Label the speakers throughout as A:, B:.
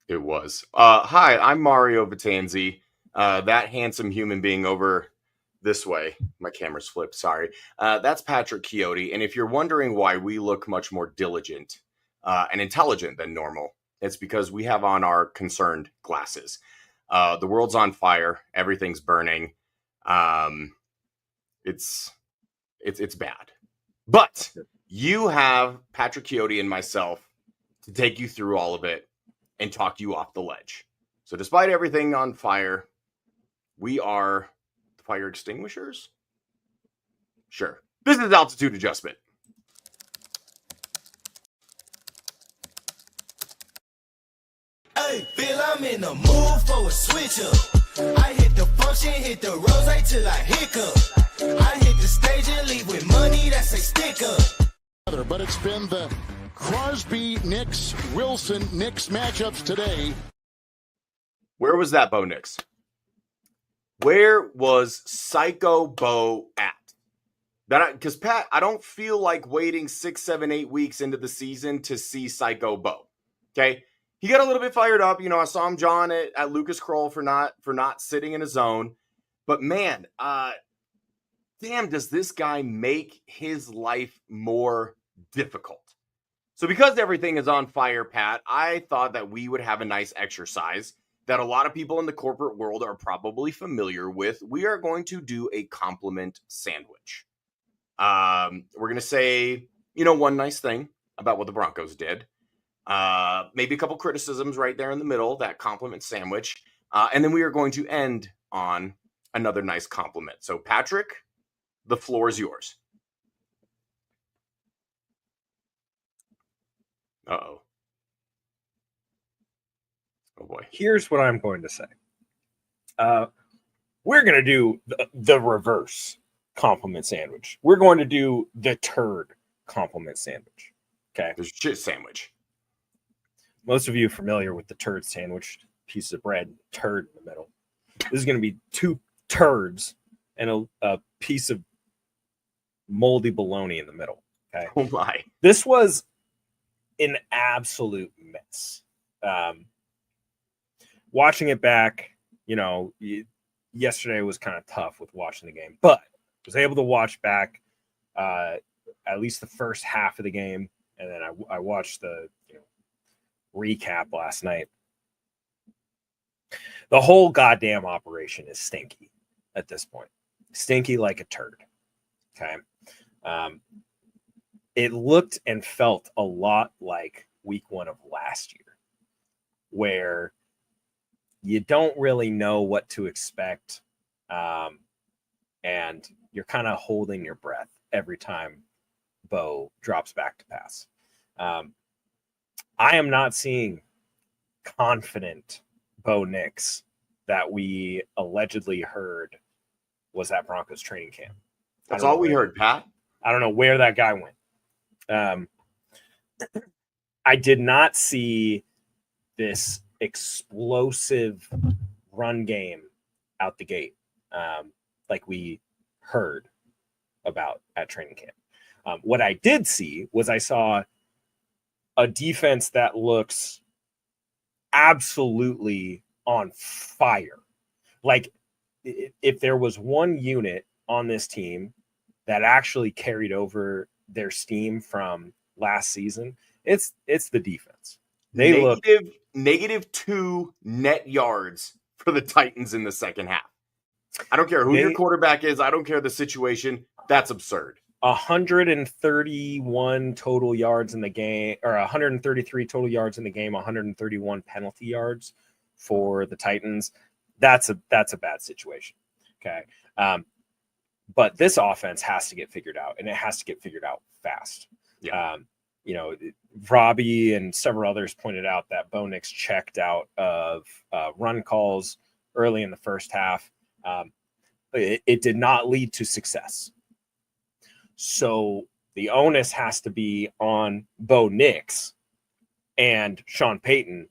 A: It was. Hi, I'm Mario Vitanzi. That handsome human being over this way. My camera's flipped. Sorry. That's Patrick Chiotti. And if you're wondering why we look much more diligent and intelligent than normal, it's because we have on our concerned glasses. The world's on fire. Everything's burning. Um, it's bad. But you have Patrick Chiotti and myself to take you through all of it and talk you off the ledge. So despite everything on fire, we are the fire extinguishers? Sure. This is altitude adjustment.
B: Hey, Bill, I'm in the mood for a switch up. I hit the function, hit the rose till I hiccup. I hit the stage and leave with money that's a stick up.
C: But it's been the Crosby, Nix, Wilson, Nix matchups today.
A: Where was that Bo Nix? Where was Psycho Bo at? Because Pat, I don't feel like waiting 6, 7, 8 weeks into the season to see Psycho Bo. Okay, he got a little bit fired up. You know, I saw him John at Lucas Kroll for not sitting in a zone. But man, damn, does this guy make his life more difficult? So because everything is on fire, Pat, I thought that we would have a nice exercise that a lot of people in the corporate world are probably familiar with. We are going to do a compliment sandwich. We're going to say, one nice thing about what the Broncos did. Maybe a couple criticisms right there in the middle, that compliment sandwich. And then we are going to end on another nice compliment. So Patrick, the floor is yours. Uh-oh. Oh, boy.
D: Here's what I'm going to say. We're going to do the reverse compliment sandwich. We're going to do the turd compliment sandwich. Okay?
A: The shit sandwich.
D: Most of you are familiar with the turd sandwich. Piece of bread, turd in the middle. This is going to be 2 turds and a piece of moldy bologna in the middle. Okay?
A: Oh, my.
D: This was an absolute mess. Watching it back, yesterday was kind of tough with watching the game, but was able to watch back at least the first half of the game, and then I watched the recap last night. The whole goddamn operation is stinky at this point. Stinky like a turd. Okay. It looked and felt a lot like week 1 of last year, where you don't really know what to expect, and you're kind of holding your breath every time Bo drops back to pass. I am not seeing confident Bo Nix that we allegedly heard was at Broncos training camp.
A: That's all we heard, Pat.
D: I don't know where that guy went. I did not see this explosive run game out the gate like we heard about at training camp. What I did see was I saw a defense that looks absolutely on fire. Like, if there was one unit on this team that actually carried over their steam from last season, it's the defense. They look
A: -2 net yards for the Titans in the second half. I don't care who your quarterback is. I don't care the situation. That's absurd.
D: 131 total yards in the game, or 133 total yards in the game, 131 penalty yards for the Titans. That's a bad situation. Okay. But this offense has to get figured out, and it has to get figured out fast.
A: Yeah.
D: Robbie and several others pointed out that Bo Nix checked out of run calls early in the first half. It did not lead to success. So the onus has to be on Bo Nix and Sean Payton.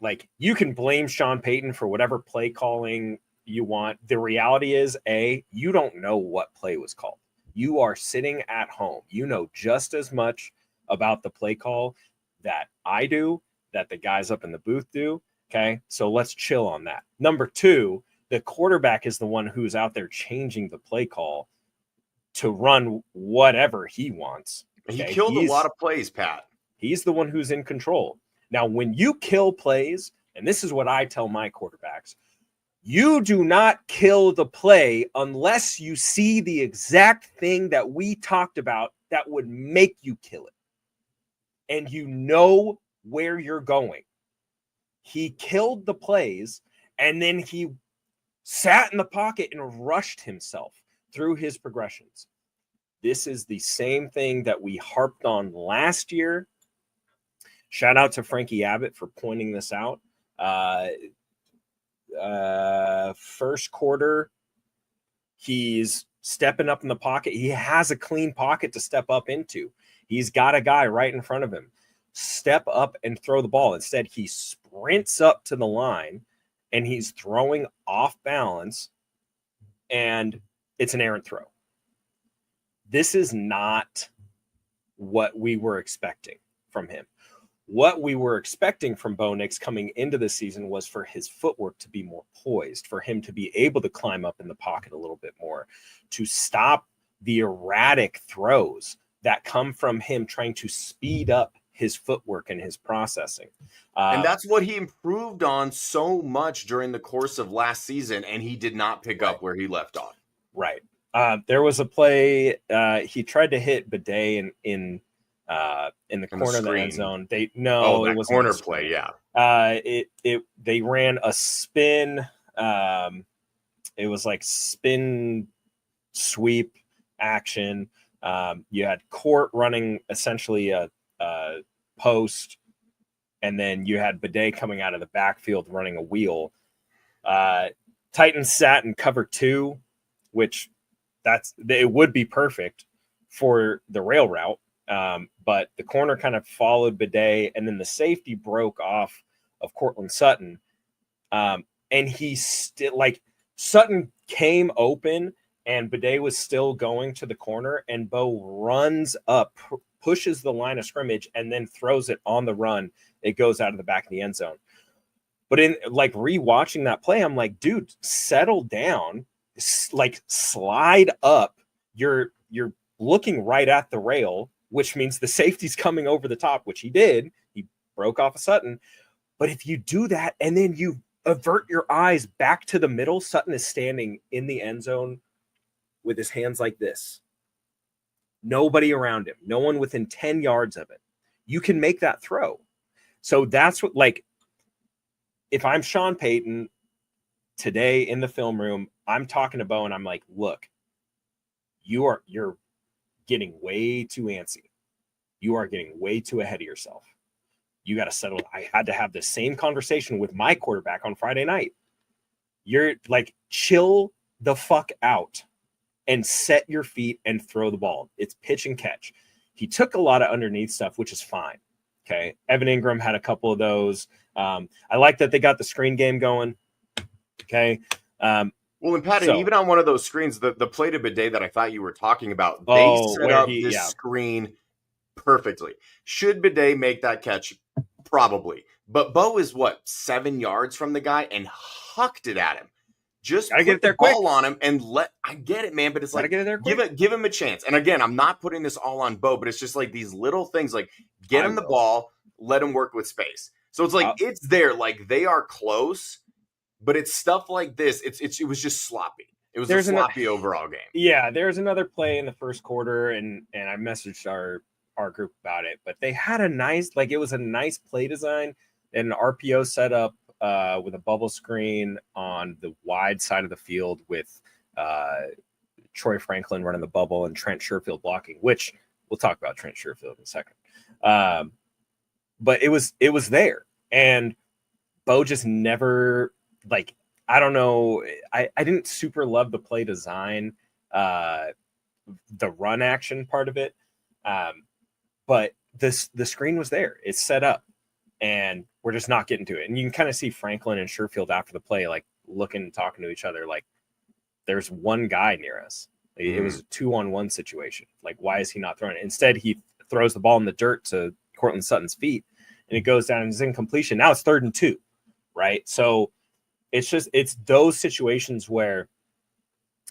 D: Like, you can blame Sean Payton for whatever play calling you want. The reality is, you don't know what play was called. You are sitting at home. You know just as much about the play call that I do, that the guys up in the booth do. Okay, so let's chill on that. Number two, the quarterback is the one who's out there changing the play call to run whatever he wants.
A: He killed a lot of plays, Pat.
D: He's the one who's in control. Now, when you kill plays, and this is what I tell my quarterbacks, you do not kill the play unless you see the exact thing that we talked about that would make you kill it. And you know where you're going. He killed the plays, and then he sat in the pocket and rushed himself through his progressions. This is the same thing that we harped on last year. Shout out to Frankie Abbott for pointing this out. First quarter, he's stepping up in the pocket. He has a clean pocket to step up into. He's got a guy right in front of him. Step up and throw the ball. Instead, he sprints up to the line and he's throwing off balance, and it's an errant throw. This is not what we were expecting from him. What we were expecting from Bo Nix coming into the season was for his footwork to be more poised, for him to be able to climb up in the pocket a little bit more, to stop the erratic throws that come from him trying to speed up his footwork and his processing.
A: And that's what he improved on so much during the course of last season, and he did not pick up where he left off.
D: Right. There was a play he tried to hit Bidet in the corner of the end zone. It was
A: corner play. Yeah.
D: They ran a spin. It was like spin sweep action. You had Court running essentially a post, and then you had Bidet coming out of the backfield running a wheel. Titans sat in cover 2, which it would be perfect for the rail route. But the corner kind of followed Bidet, and then the safety broke off of Cortland Sutton. And he still, Sutton came open, and Bidet was still going to the corner, and Bo runs up, pushes the line of scrimmage, and then throws it on the run. It goes out of the back of the end zone. But in rewatching that play, I'm like, dude, settle down, slide up. You're looking right at the rail, which means the safety's coming over the top, which he did. He broke off a Sutton. But if you do that and then you avert your eyes back to the middle, Sutton is standing in the end zone with his hands like this. Nobody around him. No one within 10 yards of it. You can make that throw. So that's what, if I'm Sean Payton today in the film room, I'm talking to Bo and I'm like, look, you're getting way too antsy. You are getting way too ahead of yourself. You got to settle. I had to have the same conversation with my quarterback on Friday night. You're chill the fuck out and set your feet and throw the ball. It's pitch and catch. He took a lot of underneath stuff, which is fine. Okay. Evan Ingram had a couple of those. I like that they got the screen game going. Okay.
A: Well, and Pat, even on one of those screens, the play to Bidet that I thought you were talking about, they set up this screen perfectly. Should Bidet make that catch? Probably. But Bo is 7 yards from the guy and hucked it at him. Just put the ball on him and I get it, man, but it's give him a chance. And again, I'm not putting this all on Bo, but it's just these little things, get him the ball, let him work with space. So it's it's there, they are close, but it's stuff like this. It was just sloppy. It was a sloppy overall game. Yeah,
D: there's another play in the first quarter, and I messaged our group about it, but they had a nice, it was a nice play design and an RPO setup with a bubble screen on the wide side of the field with Troy Franklin running the bubble and Trent Sherfield blocking, which we'll talk about Trent Sherfield in a second. But it was there, and Bo just never, I don't know. I didn't super love the play design, the run action part of it. But the screen was there. It's set up, and we're just not getting to it. And you can kind of see Franklin and Sherfield after the play, looking and talking to each other. There's one guy near us. It was a 2-on-1 situation. Why is he not throwing it? Instead, he throws the ball in the dirt to Cortland Sutton's feet and it goes down and it's incompletion. Now it's 3rd and 2, right? So it's those situations where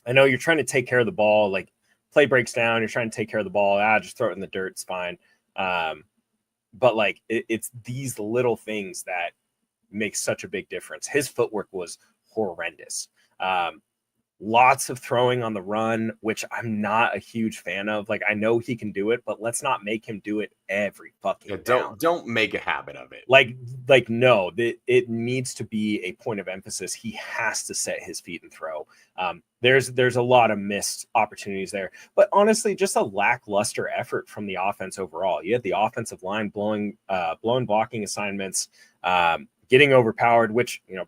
D: I know you're trying to take care of the ball, like play breaks down, you're trying to take care of the ball. Just throw it in the dirt, it's fine. But like it's these little things that make such a big difference. His footwork was horrendous. Lots of throwing on the run, which I'm not a huge fan of. Like, I know he can do it, but let's not make him do it every fucking down.
A: Don't make a habit of it.
D: Like no, it needs to be a point of emphasis. He has to set his feet and throw. There's a lot of missed opportunities there, but honestly, just a lackluster effort from the offense overall. You had the offensive line blowing blocking assignments, getting overpowered, which, you know,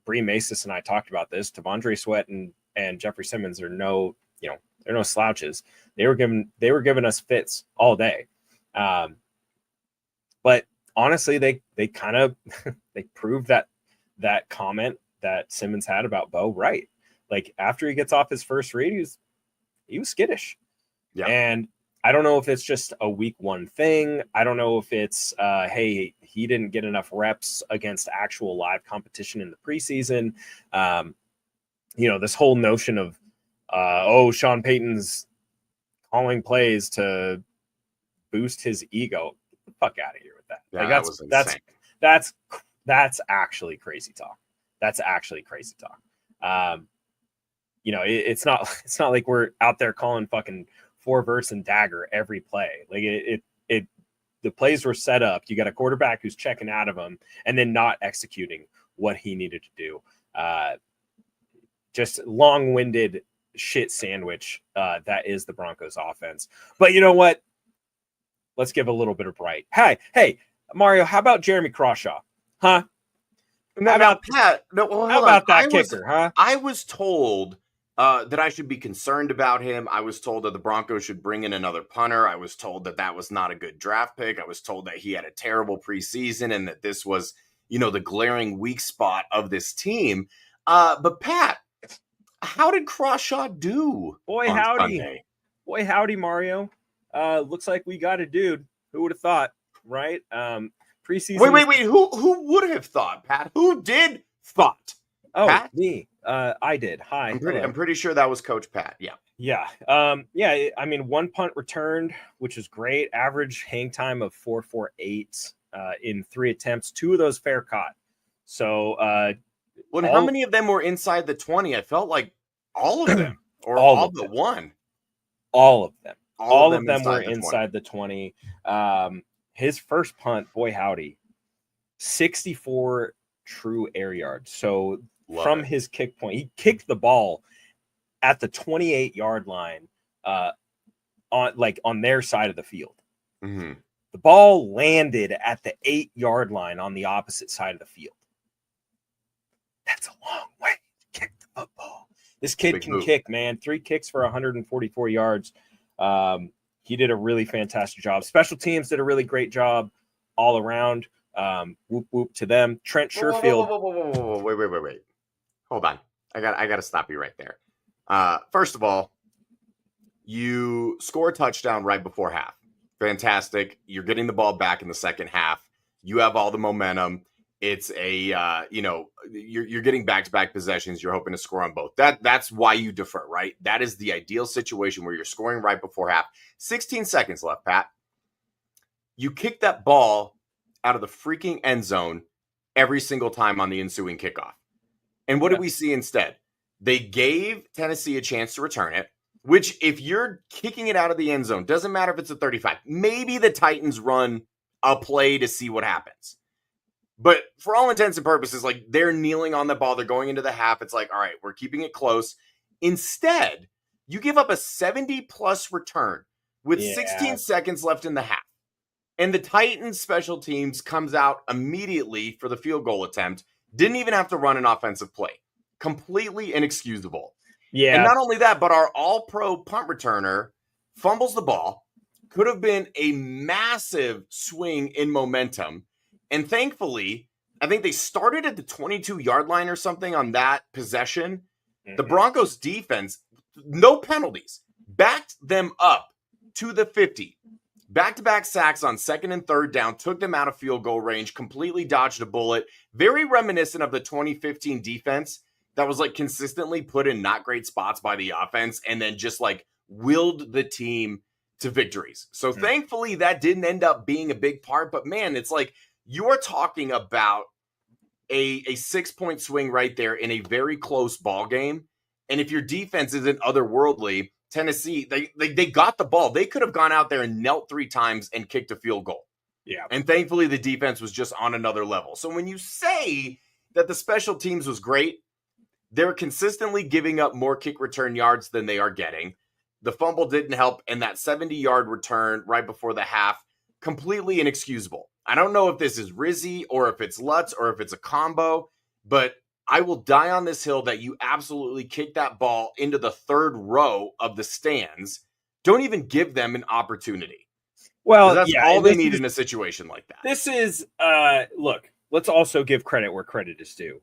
D: Bree Masis and I talked about this. T'Vondre Sweat and Jeffrey Simmons are they're no slouches. They were giving us fits all day. But honestly, they kind of they proved that comment that Simmons had about Bo right. Like, after he gets off his first read, he was skittish.
A: Yeah.
D: And I don't know if it's just a week 1 thing. I don't know if it's hey, he didn't get enough reps against actual live competition in the preseason. This whole notion of Sean Payton's calling plays to boost his ego. Get the fuck out of here with that.
A: Yeah,
D: like that's actually crazy talk. That's actually crazy talk. It's not like we're out there calling fucking 4 verts and dagger every play. Like the plays were set up. You got a quarterback who's checking out of them and then not executing what he needed to do. Just long-winded shit sandwich that is the Broncos offense. But you know what? Let's give a little bit of bright. Hey, Mario, how about Jeremy Crawshaw? Huh?
A: How about Pat? No,
D: how about that kicker, huh?
A: I was told that I should be concerned about him. I was told that the Broncos should bring in another punter. I was told that was not a good draft pick. I was told that he had a terrible preseason and that this was, the glaring weak spot of this team. But Pat, how did Crawshaw do?
D: Boy, howdy, Mario. Looks like we got a dude. Who would have thought, right? Preseason.
A: Wait. Who would have thought, Pat? Who did thought?
D: Oh,
A: Pat?
D: Me. I did. Hi.
A: I'm pretty sure that was Coach Pat. Yeah.
D: Yeah. I mean, 1 punt returned, which is great. Average hang time of 4.48 in 3 attempts. 2 of those fair caught. So,
A: how many of them were inside the 20? I felt like all of them, or all but one.
D: All of them.
A: All
D: of them were inside the 20. His first punt, boy howdy, 64 true air yards. So from his kick point, he kicked the ball at the 28-yard line on their side of the field.
A: Mm-hmm.
D: The ball landed at the 8-yard line on the opposite side of the field. That's a long way to kick the football. This kid can kick, man. 3 kicks for 144 yards. He did a really fantastic job. Special teams did a really great job all around. Whoop whoop to them. Trent Sherfield.
A: Whoa. Wait. Hold on. I got to stop you right there. First of all, you score a touchdown right before half. Fantastic. You're getting the ball back in the second half. You have all the momentum. It's you're getting back-to-back possessions. You're hoping to score on both. That's why you defer, right? That is the ideal situation where you're scoring right before half. 16 seconds left, Pat. You kick that ball out of the freaking end zone every single time on the ensuing kickoff. And what did we see instead? They gave Tennessee a chance to return it, which if you're kicking it out of the end zone, doesn't matter if it's a 35. Maybe the Titans run a play to see what happens. But for all intents and purposes, like, they're kneeling on the ball. They're going into the half. It's like, all right, we're keeping it close. Instead, you give up a 70-plus return with 16 seconds left in the half. And the Titans special teams comes out immediately for the field goal attempt. Didn't even have to run an offensive play. Completely inexcusable.
D: Yeah.
A: And not only that, but our all-pro punt returner fumbles the ball. Could have been a massive swing in momentum. And thankfully, I think they started at the 22-yard line or something on that possession. Mm-hmm. The Broncos defense, no penalties, backed them up to the 50. Back-to-back sacks on 2nd and 3rd down, took them out of field goal range, completely dodged a bullet. Very reminiscent of the 2015 defense that was like consistently put in not great spots by the offense and then just like willed the team to victories. So thankfully that didn't end up being a big part, but man, it's like you're talking about a 6-point swing right there in a very close ball game. And if your defense isn't otherworldly, Tennessee, they got the ball. They could have gone out there and knelt 3 times and kicked a field goal.
D: Yeah.
A: And thankfully, the defense was just on another level. So when you say that the special teams was great, they're consistently giving up more kick return yards than they are getting. The fumble didn't help, and that 70-yard return right before the half, completely inexcusable. I don't know if this is Rizzy or if it's Lutz or if it's a combo, but I will die on this hill that you absolutely kick that ball into the 3rd row of the stands. Don't even give them an opportunity.
D: Well,
A: that's all they need in a situation like that.
D: This is, look, let's also give credit where credit is due.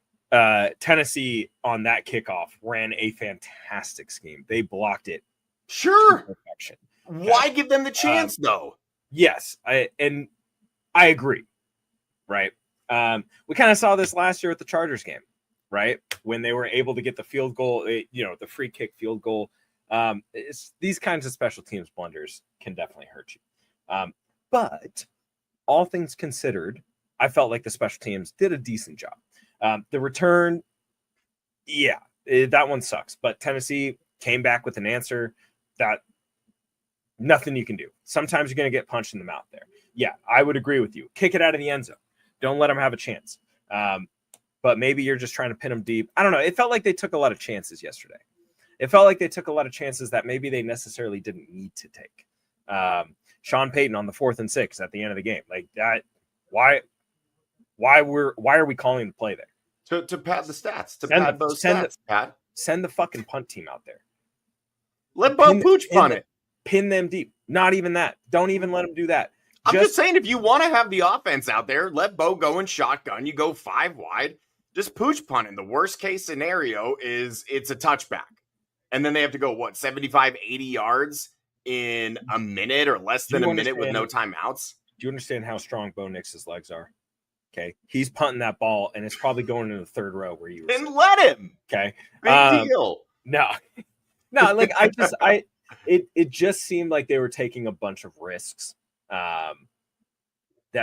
D: Tennessee on that kickoff ran a fantastic scheme. They blocked it.
A: Sure.
D: To perfection.
A: Why give them the chance, though?
D: Yes, I agree. Right. We kind of saw this last year at the Chargers game, right? When they were able to get the field goal, the free kick field goal. These kinds of special teams blunders can definitely hurt you. But all things considered, I felt like the special teams did a decent job. The return, that one sucks. But Tennessee came back with an answer that nothing you can do. Sometimes you're going to get punched in the mouth there. Yeah, I would agree with you. Kick it out of the end zone. Don't let them have a chance. But maybe you're just trying to pin them deep. I don't know. It felt like they took a lot of chances yesterday. It felt like they took a lot of chances that maybe they necessarily didn't need to take. Sean Payton on the 4th and 6 at the end of the game. Like that. Why are we calling the play there?
A: To pad the stats. To pad those stats, Pat.
D: Send the fucking punt team out there.
A: Let Bo Pooch punt it.
D: Pin them deep. Not even that. Don't even let them do that.
A: I'm just saying, if you want to have the offense out there, let Bo go in shotgun. You go 5 wide. Just Pooch punt. And the worst case scenario is it's a touchback. And then they have to go, 75, 80 yards in a minute or less than a minute with no timeouts?
D: Do you understand how strong Bo Nix's legs are? Okay. He's punting that ball, and it's probably going into the 3rd row where you were.
A: Then let him.
D: Okay.
A: Big deal.
D: No, like it just seemed like they were taking a bunch of risks that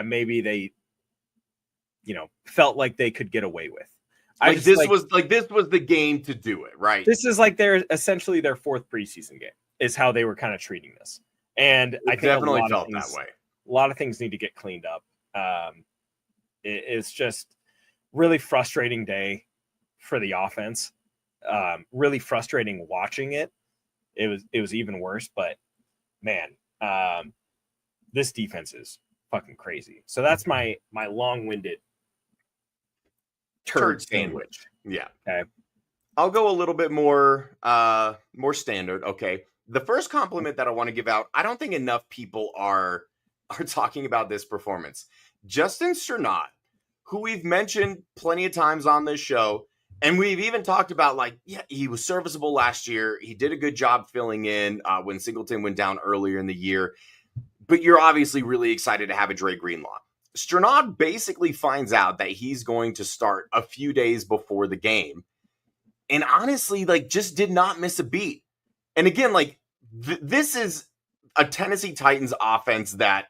D: maybe they, felt like they could get away with.
A: This was the game to do it, right?
D: This is like essentially their 4th preseason game is how they were kind of treating this. And I think
A: definitely felt that way.
D: A lot of things need to get cleaned up. It's just really frustrating day for the offense. Really frustrating watching it. It was even worse, but man, this defense is fucking crazy. So that's my long-winded turd sandwich.
A: Yeah.
D: Okay.
A: I'll go a little bit more standard. Okay. The first compliment that I want to give out, I don't think enough people are talking about this performance. Justin Strnad, who we've mentioned plenty of times on this show, and we've even talked about he was serviceable last year. He did a good job filling in when Singleton went down earlier in the year. But you're obviously really excited to have a Dre Greenlaw. Strnad basically finds out that he's going to start a few days before the game. And honestly, just did not miss a beat. And again, this is a Tennessee Titans offense that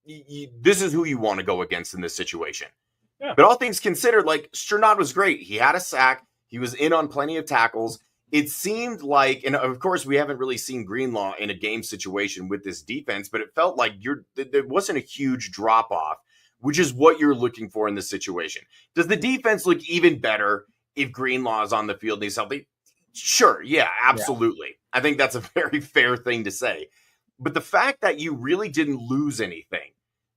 A: this is who you want to go against in this situation. Yeah. But all things considered, Strnad was great. He had a sack. He was in on plenty of tackles. It seemed like, and of course, we haven't really seen Greenlaw in a game situation with this defense, but it felt like there wasn't a huge drop-off, which is what you're looking for in this situation. Does the defense look even better if Greenlaw is on the field and he's healthy? Sure, yeah, absolutely. Yeah. I think that's a very fair thing to say. But the fact that you really didn't lose anything,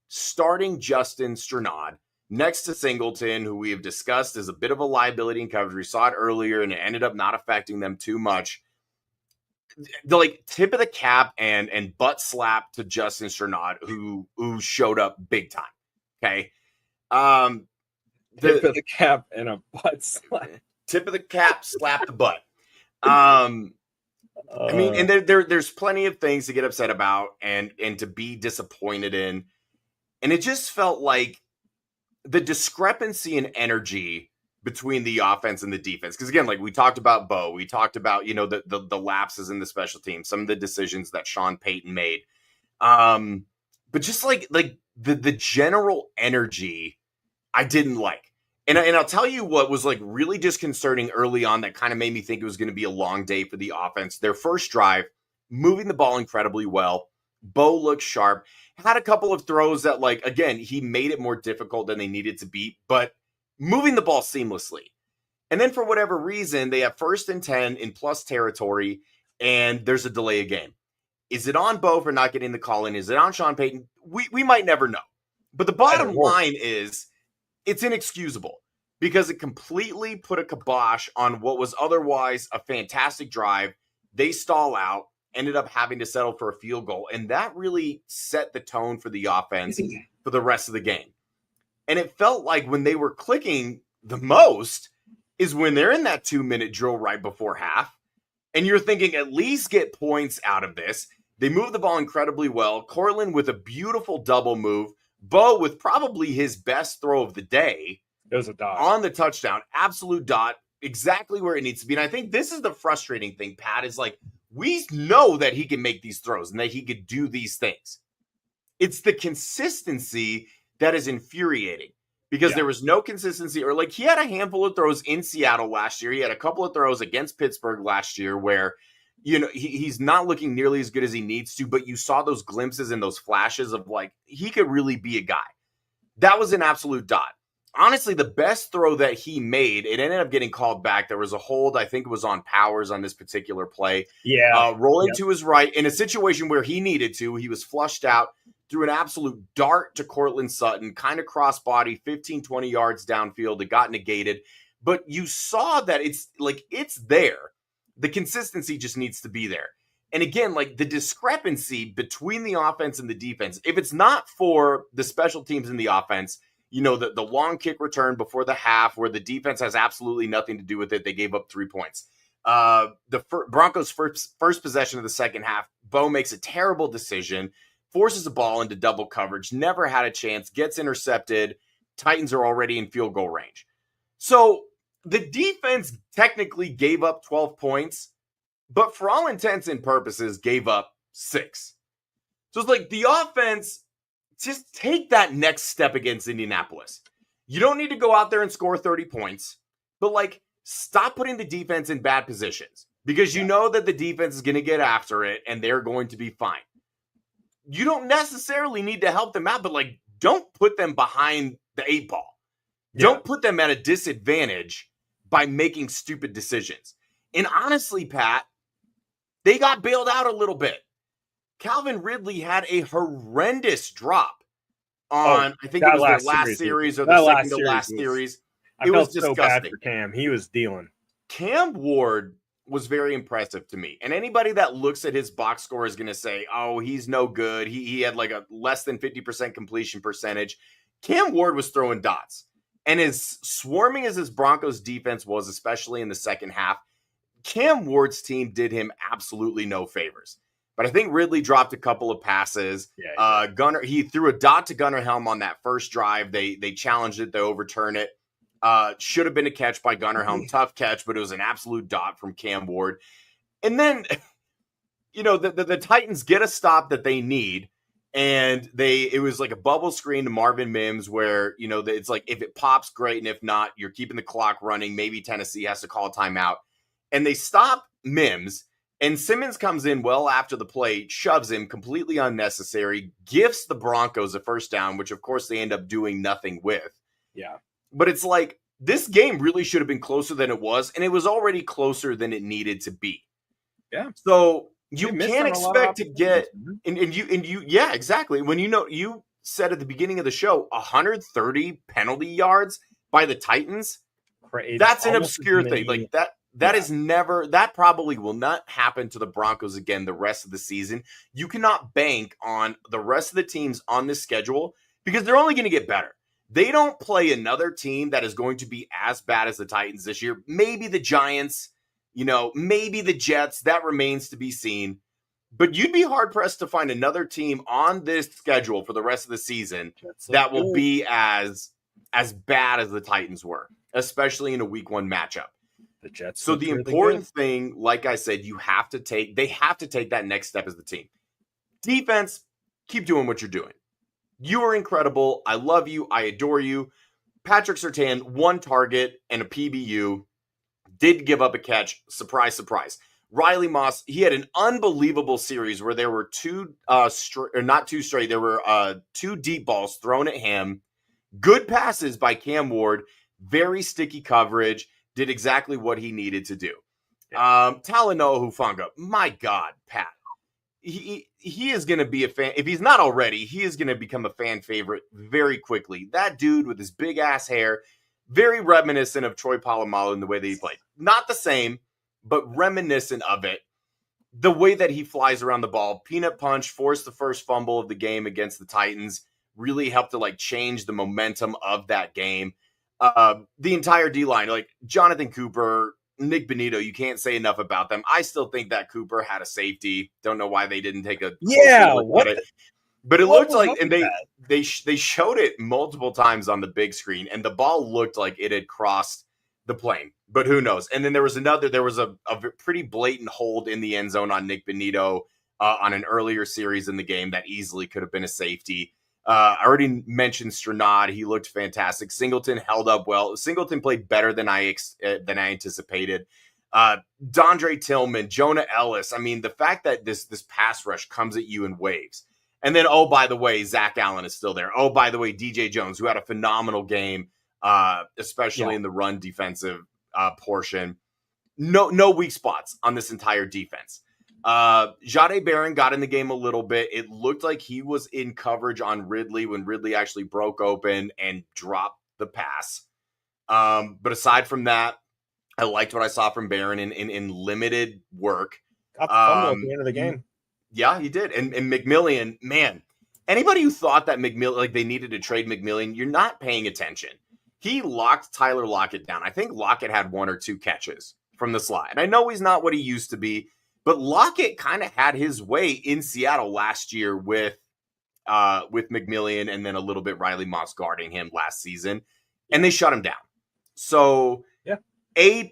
A: starting Justin Strnad next to Singleton, who we have discussed is a bit of a liability in coverage. We saw it earlier, and it ended up not affecting them too much. The tip of the cap and butt slap to Justin Strnad, who showed up big time. Okay,
D: tip of the cap and a butt slap.
A: Tip of the cap, slap the butt. I mean, and there's plenty of things to get upset about and to be disappointed in. And it just felt like the discrepancy in energy between the offense and the defense. Because again, like we talked about Bo, we talked about, the lapses in the special team, some of the decisions that Sean Payton made. But just like the general energy I didn't like. And I'll tell you what was like really disconcerting early on that kind of made me think it was going to be a long day for the offense. Their first drive, moving the ball incredibly well. Bo looked sharp. Had a couple of throws that, like, again, he made it more difficult than they needed to be, but moving the ball seamlessly. And then for whatever reason, they have 1st and 10 in plus territory, and there's a delay of game. Is it on Bo for not getting the call in? Is it on Sean Payton? We might never know. But the bottom line is it's inexcusable because it completely put a kibosh on what was otherwise a fantastic drive. They stall out, ended up having to settle for a field goal, and that really set the tone for the offense for the rest of the game. And it felt like when they were clicking the most is when they're in that 2-minute drill right before half, and you're thinking at least get points out of this. They move the ball incredibly well. Cortland with a beautiful double move. Bo with probably his best throw of the day.
D: It was a dot.
A: On the touchdown. Absolute dot. Exactly where it needs to be. And I think this is the frustrating thing, Pat, is like, we know that he can make these throws and that he could do these things. It's the consistency that is infuriating because there was no consistency. Or like he had a handful of throws in Seattle last year. He had a couple of throws against Pittsburgh last year where, he's not looking nearly as good as he needs to, but you saw those glimpses and those flashes of like, he could really be a guy. That was an absolute dot. Honestly, the best throw that he made, it ended up getting called back. There was a hold, I think it was on Powers on this particular play.
D: Yeah.
A: Rolling to his right in a situation where he needed to. He was flushed out, threw an absolute dart to Cortland Sutton, kind of cross-body, 15, 20 yards downfield. It got negated. But you saw that it's there. The consistency just needs to be there. And again, like the discrepancy between the offense and the defense, if it's not for the special teams and the offense, the long kick return before the half where the defense has absolutely nothing to do with it. They gave up 3 points. The Broncos' first possession of the second half, Bo makes a terrible decision, forces the ball into double coverage, never had a chance, gets intercepted. Titans are already in field goal range. So the defense technically gave up 12 points, but for all intents and purposes, gave up 6. So it's like the offense, just take that next step against Indianapolis. You don't need to go out there and score 30 points, but like stop putting the defense in bad positions because you know that the defense is going to get after it and they're going to be fine. You don't necessarily need to help them out, but like don't put them behind the 8 ball. Yeah. Don't put them at a disadvantage by making stupid decisions. And honestly, Pat, they got bailed out a little bit. Calvin Ridley had a horrendous drop on, I think it was their last series or the second to last series.
D: It was disgusting. So bad for Cam. He was dealing.
A: Cam Ward was very impressive to me. And anybody that looks at his box score is going to say, oh, he's no good. He had like a less than 50% completion percentage. Cam Ward was throwing dots. And as swarming as his Broncos defense was, especially in the second half, Cam Ward's team did him absolutely no favors. But I think Ridley dropped a couple of passes. Yeah, he threw a dot to Gunnar Helm on that first drive. They challenged it. They overturned it. Should have been a catch by Gunnar Helm. Tough catch, but it was an absolute dot from Cam Ward. And then, the Titans get a stop that they need. And it was like a bubble screen to Marvin Mims where, it's like if it pops, great. And if not, you're keeping the clock running. Maybe Tennessee has to call a timeout. And they stop Mims. And Simmons comes in well after the play, shoves him, completely unnecessary, gifts the Broncos a first down, which of course they end up doing nothing with.
D: Yeah.
A: But it's like, this game really should have been closer than it was, and it was already closer than it needed to be.
D: Yeah.
A: So you can't expect to get, and you, yeah, exactly. When you said at the beginning of the show, 130 penalty yards by the Titans, that's an obscure thing. Like that is never, that probably will not happen to the Broncos again the rest of the season. You cannot bank on the rest of the teams on this schedule because they're only going to get better. They don't play another team that is going to be as bad as the Titans this year. Maybe the Giants, Maybe the Jets, that remains to be seen. But you'd be hard-pressed to find another team on this schedule for the rest of the season that will be as bad as the Titans were, especially in a week 1 matchup.
D: The Jets.
A: So the important thing, like I said, they have to take that next step as the team. Defense, keep doing what you're doing. You are incredible. I love you. I adore you. Patrick Surtain, 1 target and a PBU, did give up a catch. Surprise, surprise. Riley Moss, he had an unbelievable series where there were 2 there were 2 deep balls thrown at him. Good passes by Cam Ward, very sticky coverage, did exactly what he needed to do. Talanoa Hufanga, my God, Pat. He is going to be a fan. If he's not already, he is going to become a fan favorite very quickly. That dude with his big ass hair, very reminiscent of Troy Polamalu in the way that he played. Not the same, but reminiscent of it. The way that he flies around the ball, peanut punch, forced the first fumble of the game against the Titans, really helped to change the momentum of that game. The entire D-line, Jonathan Cooper, Nick Benito, you can't say enough about them. I still think that Cooper had a safety. Don't know why they didn't take a look at it. But it looked like, and they showed it multiple times on the big screen, and the ball looked like it had crossed the plane. But who knows? And then there was a pretty blatant hold in the end zone on Nick Benito on an earlier series in the game that easily could have been a safety. I already mentioned Stranad. He looked fantastic. Singleton held up well. Singleton played better than I anticipated. Dondre Tillman, Jonah Ellis. I mean, the fact that this pass rush comes at you in waves. And then, oh, by the way, Zach Allen is still there. Oh, by the way, DJ Jones, who had a phenomenal game, especially in the run defensive portion. No weak spots on this entire defense. Jahdae Barron got in the game a little bit. It looked like he was in coverage on Ridley when Ridley actually broke open and dropped the pass. But aside from that, I liked what I saw from Barron in limited work.
D: Got the fumble at the end of the game.
A: Yeah, he did. And McMillian, man, anybody who thought that McMillian, they needed to trade McMillian, you're not paying attention. He locked Tyler Lockett down. I think Lockett had 1 or 2 catches from the slot. And I know he's not what he used to be, but Lockett kind of had his way in Seattle last year with McMillian and then a little bit Riley Moss guarding him last season, and they shut him down. So A++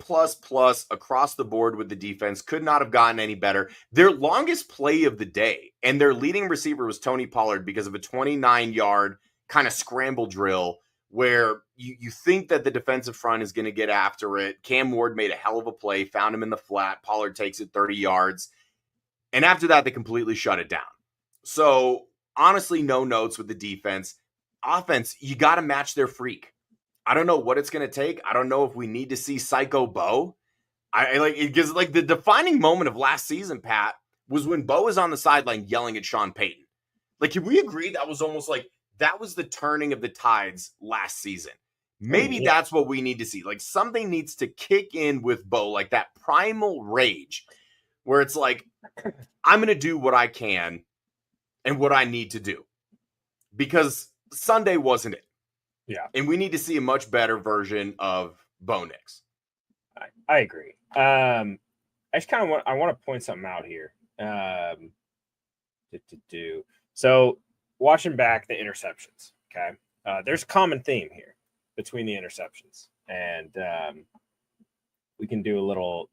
A: across the board with the defense. Could not have gotten any better. Their longest play of the day, and their leading receiver was Tony Pollard because of a 29-yard kind of scramble drill where you think that the defensive front is going to get after it. Cam Ward made a hell of a play, found him in the flat. Pollard takes it 30 yards. And after that, they completely shut it down. So, honestly, no notes with the defense. Offense, you got to match their freak. I don't know what it's going to take. I don't know if we need to see Psycho Bo. It gives the defining moment of last season, Pat, was when Bo was on the sideline yelling at Sean Payton. Can we agree that was almost that was the turning of the tides last season? Maybe that's what we need to see. Something needs to kick in with Bo, that primal rage where it's I'm going to do what I can and what I need to do. Because Sunday wasn't it.
D: Yeah.
A: And we need to see a much better version of Bo Nix.
D: I agree. I just kind of want to point something out here. So watching back the interceptions, okay? There's a common theme here between the interceptions, and we can do a little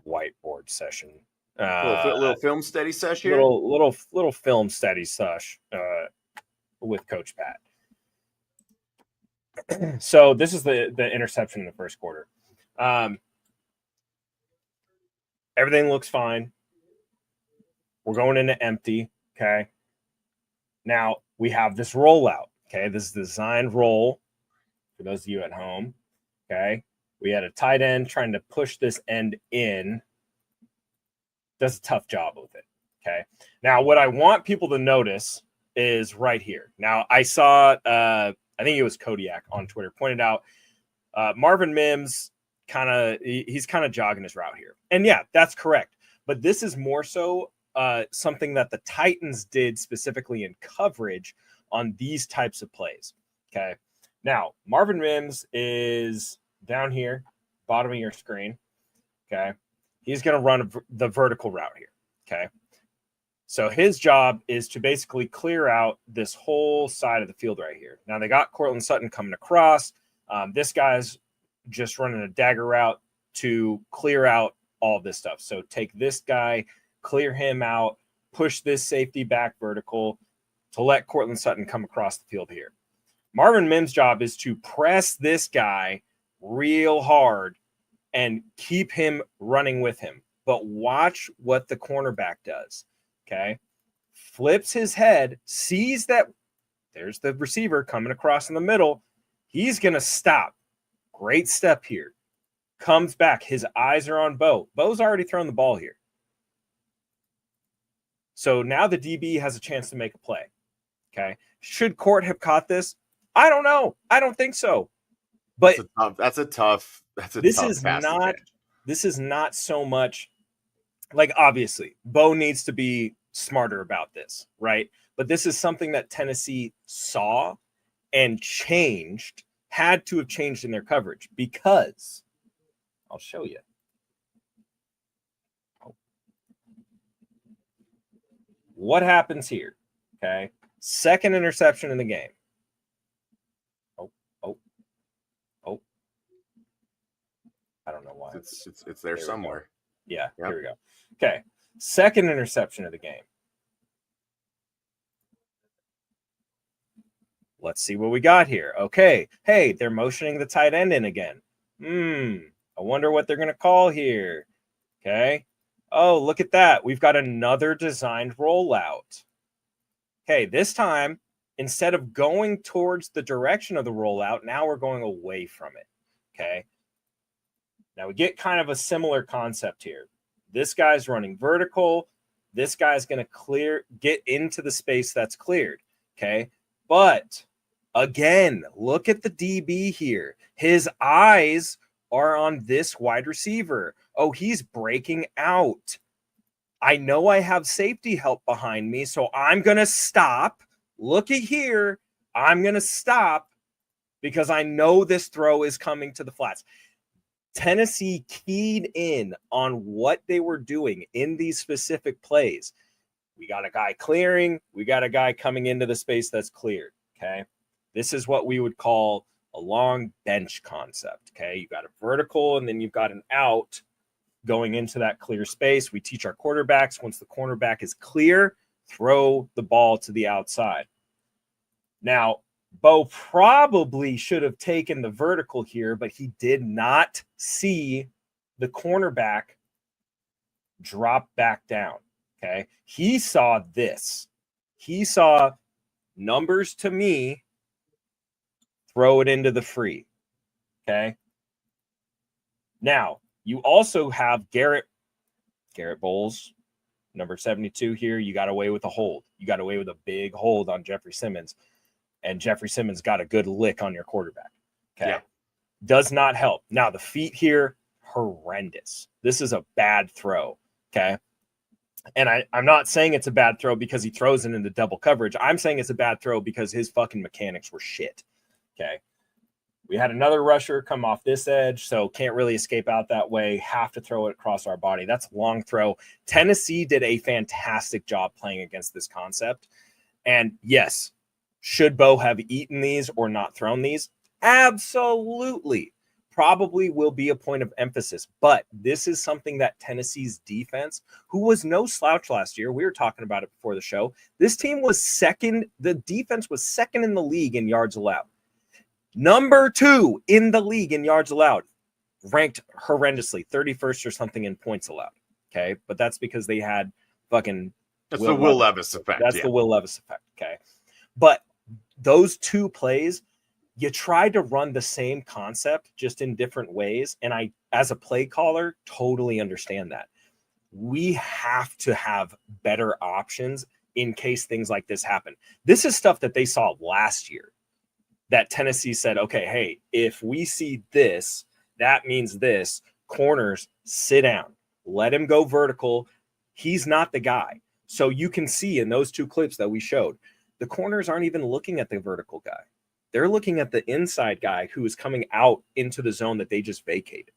D: whiteboard session,
A: little film study session,
D: little film study sesh with Coach Pat. So this is the interception in the first quarter. Everything looks fine. We're going into empty. Okay. Now we have this rollout. Okay. This design roll for those of you at home. Okay. We had a tight end trying to push this end in. Does a tough job with it. Okay. Now, what I want people to notice is right here. Now, I saw, I think it was Kodiak on Twitter pointed out Marvin Mims he's kind of jogging his route here. And yeah, that's correct. But this is more so something that the Titans did specifically in coverage on these types of plays. Okay. Now, Marvin Mims is down here, bottom of your screen. Okay. He's going to run the vertical route here. Okay. So his job is to basically clear out this whole side of the field right here. Now they got Cortland Sutton coming across. This guy's just running a dagger route to clear out all this stuff. So take this guy, clear him out, push this safety back vertical to let Cortland Sutton come across the field here. Marvin Mims' job is to press this guy real hard and keep him running with him. But watch what the cornerback does. Okay. Flips his head, sees that there's the receiver coming across in the middle. He's going to stop. Great step here. Comes back. His eyes are on Bo. Bo's already thrown the ball here. So now the DB has a chance to make a play. Okay. Should Court have caught this? I don't know. I don't think so. But
A: that's a tough pass to catch.
D: This is not so much like, obviously, Bo needs to be smarter about this, right? But this is something that Tennessee saw and changed, had to have changed in their coverage, because I'll show you. What happens here? Okay. Second interception in the game. I don't know why.
A: It's there somewhere.
D: Yeah, yep. Here we go. Okay. Second interception of the game. Let's see what we got here. Okay. Hey, they're motioning the tight end in again. I wonder what they're going to call here. Okay. Oh, look at that. We've got another designed rollout. Okay, this time, instead of going towards the direction of the rollout, now we're going away from it. Okay. Now we get kind of a similar concept here. This guy's running vertical. This guy's going to get into the space that's cleared. Okay. But again, look at the DB here. His eyes are on this wide receiver. Oh, he's breaking out. I know I have safety help behind me, so I'm going to stop. Looky here. I'm going to stop because I know this throw is coming to the flats. Tennessee keyed in on what they were doing in these specific plays. We got a guy clearing. We got a guy coming into the space that's cleared. Okay. This is what we would call a long bench concept. Okay. You got a vertical and then you've got an out going into that clear space. We teach our quarterbacks, once the cornerback is clear, throw the ball to the outside. Now, Bo probably should have taken the vertical here, but he did not see the cornerback drop back down. Okay. He saw this. He saw numbers to me, throw it into the free. Okay. Now, you also have Garrett Bowles, number 72 here. You got away with a hold. You got away with a big hold on Jeffrey Simmons. And Jeffrey Simmons got a good lick on your quarterback. Okay. Yeah. Does not help. Now, the feet here, horrendous. This is a bad throw. Okay. And I'm not saying it's a bad throw because he throws it into double coverage. I'm saying it's a bad throw because his fucking mechanics were shit. Okay. We had another rusher come off this edge, so can't really escape out that way. Have to throw it across our body. That's a long throw. Tennessee did a fantastic job playing against this concept. And yes, should Bo have eaten these or not thrown these? Absolutely. Probably will be a point of emphasis. But this is something that Tennessee's defense, who was no slouch last year, we were talking about it before the show. This team was second. The defense was second in the league in yards allowed. Number 2 in the league in yards allowed. Ranked horrendously, 31st or something in points allowed. Okay. But that's because they had fucking.
A: That's the Will Levis effect.
D: That's the Will Levis effect. Okay. But those two plays, you tried to run the same concept just in different ways. And I, as a play caller, totally understand that. We have to have better options in case things like this happen. This is stuff that they saw last year that Tennessee said, okay, hey, if we see this, that means this. Corners, sit down. Let him go vertical. He's not the guy. So you can see in those two clips that we showed, the corners aren't even looking at the vertical guy. They're looking at the inside guy who is coming out into the zone that they just vacated.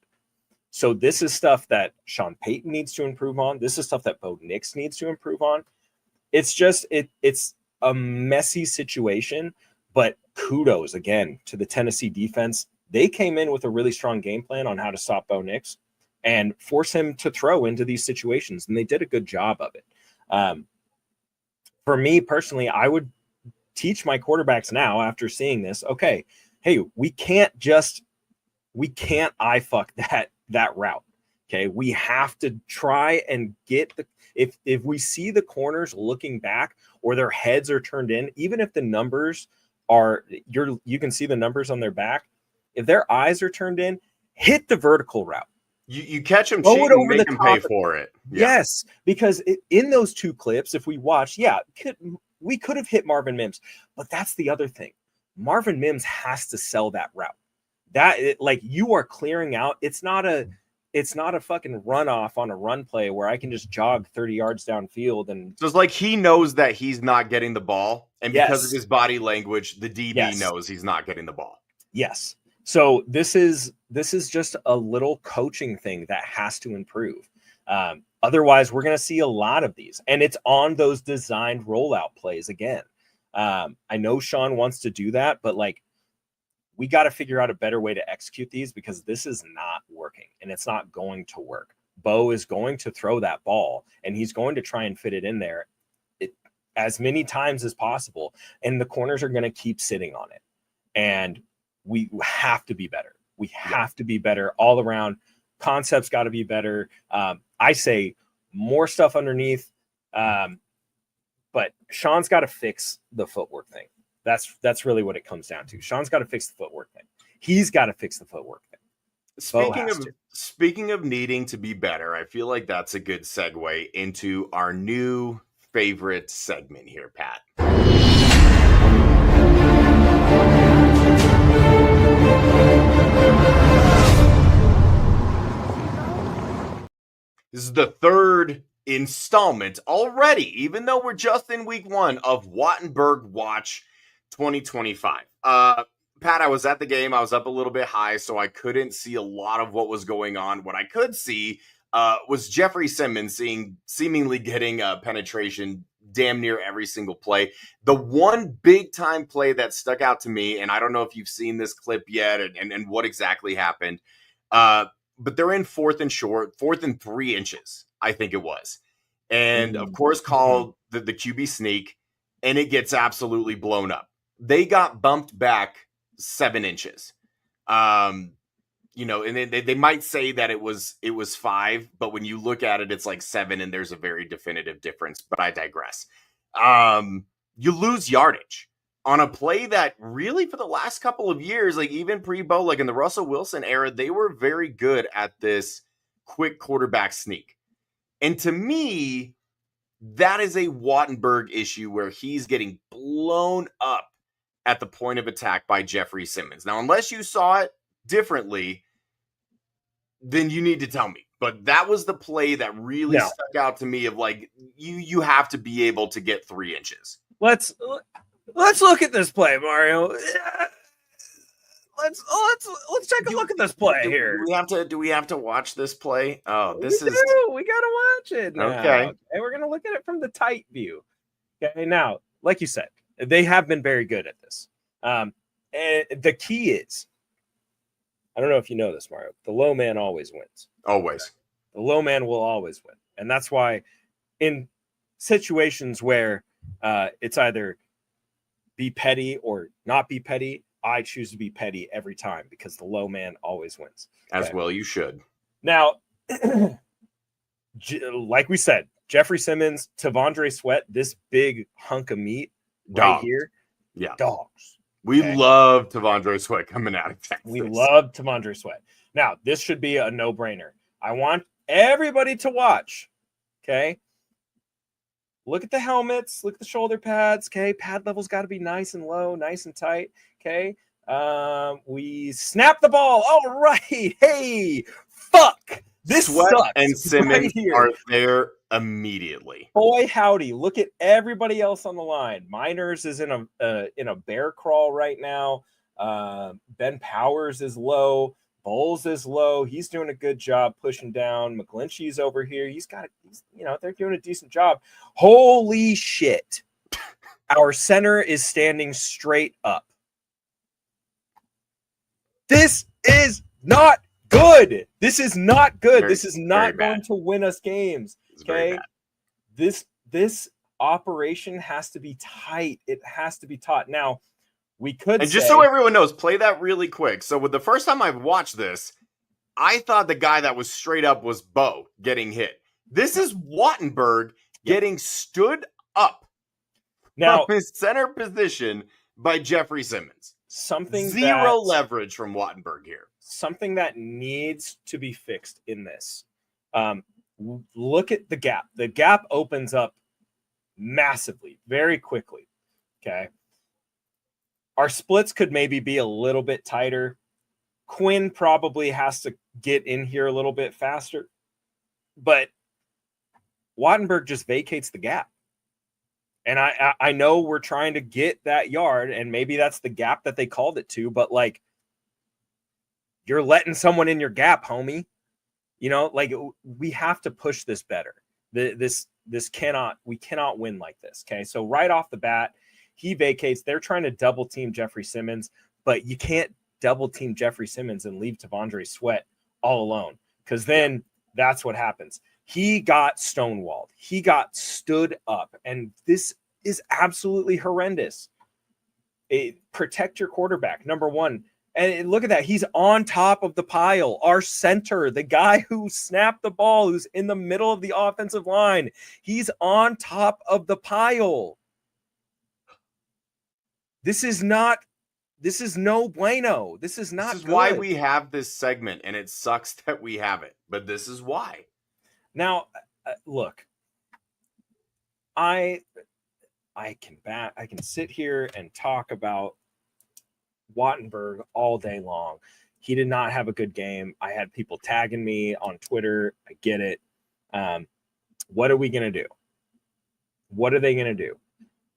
D: So this is stuff that Sean Payton needs to improve on. This is stuff that Bo Nix needs to improve on. It's just it's a messy situation, but kudos again to the Tennessee defense. They came in with a really strong game plan on how to stop Bo Nix and force him to throw into these situations, and they did a good job of it. For me personally, I would teach my quarterbacks now after seeing this. Okay, hey, we can't eye fuck that route. Okay, we have to try and get the if we see the corners looking back or their heads are turned in, even if the numbers are you can see the numbers on their back. If their eyes are turned in, hit the vertical route.
A: You catch them cheating, make them pay for it.
D: Yeah. Yes, because in those two clips, if we watch, we could have hit Marvin Mims, but that's the other thing. Marvin Mims has to sell that route. Like you are clearing out. It's not a fucking runoff on a run play where I can just jog 30 yards downfield. And
A: so it's like he knows that he's not getting the ball, and because of his body language, the DB knows he's not getting the ball.
D: Yes. So this is just a little coaching thing that has to improve. Otherwise, we're going to see a lot of these, and it's on those designed rollout plays again. I know Sean wants to do that, but like we got to figure out a better way to execute these because this is not working, and it's not going to work. Bo is going to throw that ball, and he's going to try and fit it in there as many times as possible, and the corners are going to keep sitting on it. And we have to be better. We have to be better all around. Concepts got to be better. I say more stuff underneath, but Sean's got to fix the footwork thing. That's really what it comes down to. Sean's got to fix the footwork thing. He's got to fix the footwork thing.
A: Speaking of needing to be better, I feel like that's a good segue into our new favorite segment here, Pat. This is the third installment already, even though we're just in week 1 of Wattenberg Watch 2025. Pat, I was at the game. I was up a little bit high, so I couldn't see a lot of what was going on. What I could see was Jeffrey Simmons seemingly getting penetration damn near every single play. The one big time play that stuck out to me, and I don't know if you've seen this clip yet and what exactly happened, but they're in 4th and short, 4th and 3 inches, I think it was. And of course, called the QB sneak, and it gets absolutely blown up. They got bumped back 7 inches. And they might say that it was 5, but when you look at it, it's like 7, and there's a very definitive difference. But I digress. You lose yardage on a play that really for the last couple of years, like even pre-Bo, like in the Russell Wilson era, they were very good at this quick quarterback sneak. And to me, that is a Wattenberg issue where he's getting blown up at the point of attack by Jeffrey Simmons. Now, unless you saw it differently, then you need to tell me. But that was the play that really stuck out to me of like, you have to be able to get 3 inches.
D: Let's look at this play, Mario. Let's take a look at this play here.
A: Do we have to watch this play? Oh, we
D: gotta watch it now. Okay. And we're gonna look at it from the tight view. Okay. Now, like you said, they have been very good at this. And the key is, I don't know if you know this, Mario. The low man always wins.
A: Always.
D: The low man will always win. And that's why in situations where it's either be petty or not be petty, I choose to be petty every time because the low man always wins.
A: Okay. As well you should.
D: Now, like we said, Jeffrey Simmons, Tavondre Sweat, this big hunk of meat right here.
A: Yeah.
D: Dogs.
A: We love Tavondre Sweat coming out of Texas.
D: We love Tavondre Sweat. Now, this should be a no-brainer. I want everybody to watch. Okay. Look at the helmets. Look at the shoulder pads. Okay. Pad level's got to be nice and low, nice and tight. Okay. We snap the ball. All right. Hey, fuck. This
A: Sweat
D: sucks.
A: And Simmons are there immediately.
D: Boy, howdy. Look at everybody else on the line. Miners is in a bear crawl right now. Ben Powers is low. Bowles is low. He's doing a good job pushing down. McGlinchey's over here. They're doing a decent job. Holy shit. Our center is standing straight up. This is not good. This is not good. This is not going to win us games. Okay. This operation has to be tight. It has to be taut. Now, we could
A: just so everyone knows, play that really quick. So with the first time I've watched this, I thought the guy that was straight up was Bo getting hit. This is Wattenberg getting stood up
D: now
A: from his center position by Jeffrey Simmons.
D: Zero
A: leverage from Wattenberg here.
D: Something that needs to be fixed in this. Look at the gap. The gap opens up massively, very quickly. Okay. Our splits could maybe be a little bit tighter. Quinn probably has to get in here a little bit faster. But Wattenberg just vacates the gap. And I know we're trying to get that yard, and maybe that's the gap that they called it to, but like, you're letting someone in your gap, homie. Like, we have to push this better. We cannot win like this. Okay. So right off the bat, he vacates. They're trying to double team Jeffrey Simmons, but you can't double team Jeffrey Simmons and leave T'Vondre Sweat all alone, because then that's what happens. He got stonewalled. He got stood up, and this is absolutely horrendous. Protect your quarterback, number one. And look at that. He's on top of the pile. Our center, the guy who snapped the ball, who's in the middle of the offensive line, he's on top of the pile. This is no bueno. This is not
A: This is
D: good.
A: why we have this segment, and it sucks that we have it, but this is why.
D: Now, look, I can sit here and talk about Wattenberg all day long. He did not have a good game. I had people tagging me on Twitter. I get it. What are we going to do? What are they going to do?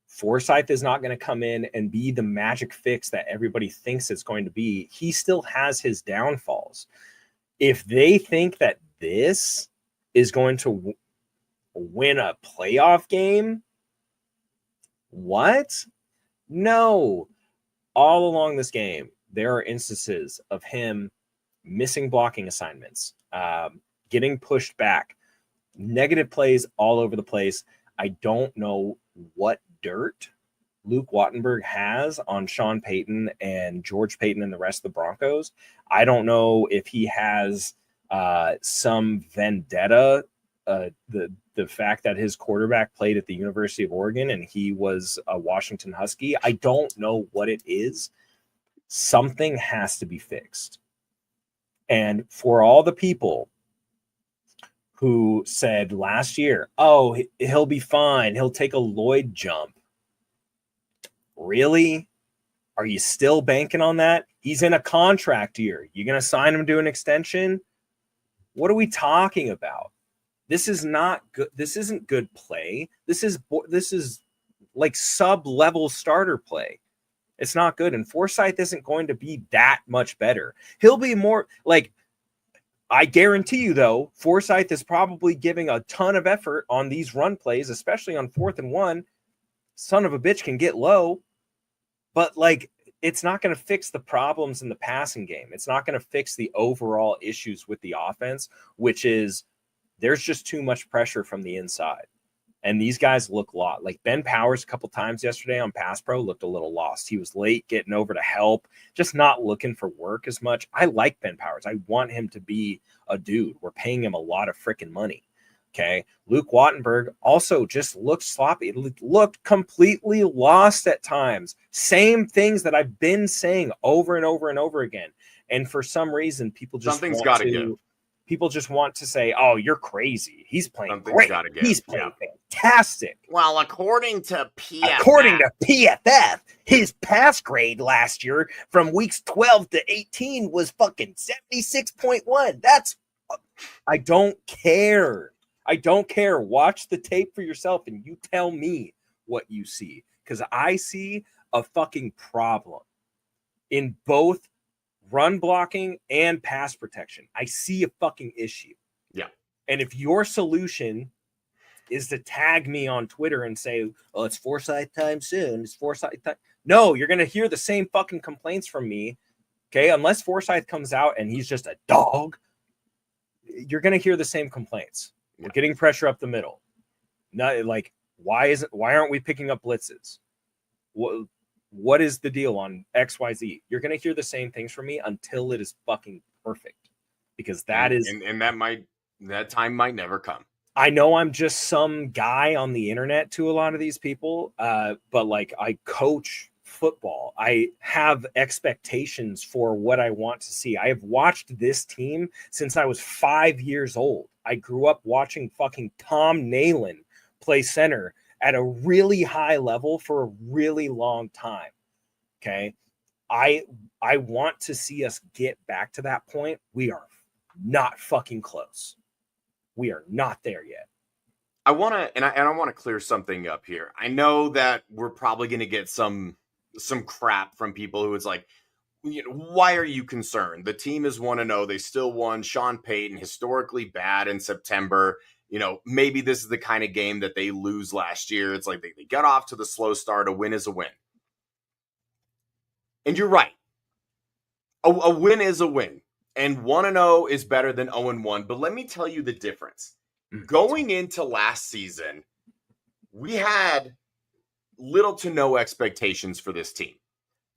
D: Forsythe is not going to come in and be the magic fix that everybody thinks it's going to be. He still has his downfalls. If they think that this is going to win a playoff game, what? No. All along this game, there are instances of him missing blocking assignments, getting pushed back, negative plays all over the place. I don't know what dirt Luke Wattenberg has on Sean Payton and George Payton and the rest of the Broncos. I don't know if he has some vendetta, the fact that his quarterback played at the University of Oregon and he was a Washington Husky. I don't know what it is. Something has to be fixed. And for all the people who said last year, oh, he'll be fine, he'll take a Lloyd jump. Really? Are you still banking on that? He's in a contract year. You're going to sign him to an extension? What are we talking about? This is not good. This isn't good play. This is like sub-level starter play. It's not good. And Forsythe isn't going to be that much better. He'll be more like, I guarantee you, though, Forsythe is probably giving a ton of effort on these run plays, especially on 4th and 1. Son of a bitch can get low, but like, it's not going to fix the problems in the passing game. It's not going to fix the overall issues with the offense, which is there's just too much pressure from the inside. And these guys look lost. Like Ben Powers a couple times yesterday on Pass Pro looked a little lost. He was late getting over to help, just not looking for work as much. I like Ben Powers. I want him to be a dude. We're paying him a lot of freaking money. Okay. Luke Wattenberg also just looked sloppy. It looked completely lost at times. Same things that I've been saying over and over and over again. And for some reason, people just people just want to say, oh, you're crazy. He's playing great. He's playing fantastic.
A: Well, according to PFF,
D: his pass grade last year from weeks 12 to 18 was fucking 76.1. I don't care. I don't care. Watch the tape for yourself and you tell me what you see. Because I see a fucking problem in both run blocking and pass protection. I see a fucking issue.
A: Yeah.
D: And if your solution is to tag me on Twitter and say, oh, it's Forsyth time soon. It's Forsyth time. No, you're going to hear the same fucking complaints from me. Okay. Unless Forsyth comes out and he's just a dog, you're going to hear the same complaints. We're getting pressure up the middle. Not like, why aren't we picking up blitzes? What is the deal on XYZ? You're going to hear the same things from me until it is fucking perfect, because that
A: time might never come.
D: I know I'm just some guy on the internet to a lot of these people, but like, I coach football. I have expectations for what I want to see. I have watched this team since I was 5 years old. I grew up watching fucking Tom Nalen play center at a really high level for a really long time. Okay. I want to see us get back to that point. We are not fucking close. We are not there yet.
A: I want to clear something up here. I know that we're probably going to get some crap from people who is like, why are you concerned? The team is 1-0. They still won. Sean Payton, historically bad in September. Maybe this is the kind of game that they lose last year. It's like they got off to the slow start. A win is a win. And you're right. A win is a win. And 1-0 is better than 0-1. But let me tell you the difference. Going into last season, we had little to no expectations for this team.